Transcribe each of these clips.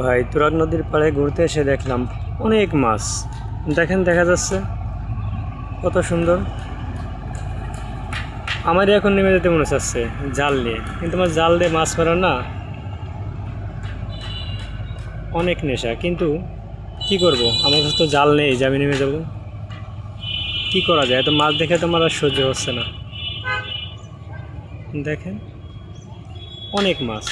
ভাই তুরাগ নদীর পাড়ে ঘুরতে এসে দেখলাম অনেক মাছ। দেখেন, দেখা যাচ্ছে কত সুন্দর। আমারই এখন নেমে যেতে মনে চাচ্ছে জাল নিয়ে, কিন্তু আমার জাল দিয়ে মাছ মারার না অনেক নেশা। কিন্তু কি করব, আমার কাছে তো জাল নেই যে আমি নেমে যাব। কি করা যায়, এত মাছ দেখে তো আমার আর সহ্য হচ্ছে না। দেখেন অনেক মাছ।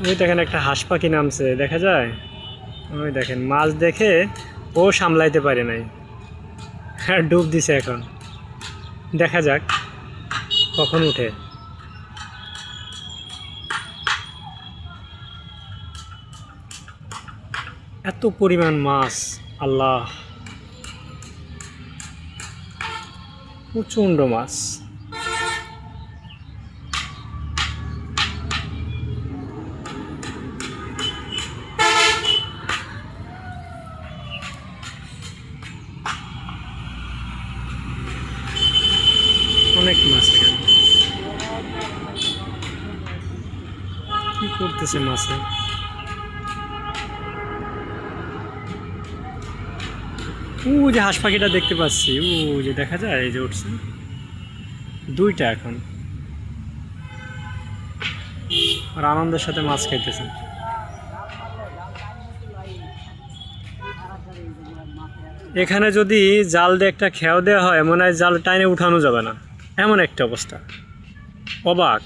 ওই দেখেন একটা হাঁস পাখি নামছে, দেখা যায়। ওই দেখেন মাছ দেখে ও সামলাইতে পারে নাই, হ্যাঁ ডুব দিছে। এখন দেখা যাক কখন উঠে। এত পরিমাণ মাছ, আল্লাহ, প্রচণ্ড মাছ। অনেক মাছ এখানে। কি করতেছে মাছে? ও যে হাঁস পাখিটা দেখতে পাচ্ছি, ও যে দেখা যায়, এই যে উঠছে দুইটা এখন, আর আনন্দের সাথে মাছ খাইতেছে। এখানে যদি জাল দিয়ে একটা খেয়াও দেওয়া হয়, মনে হয় জাল টাইনে উঠানো যাবে না, এমন একটা অবস্থা। অবাক।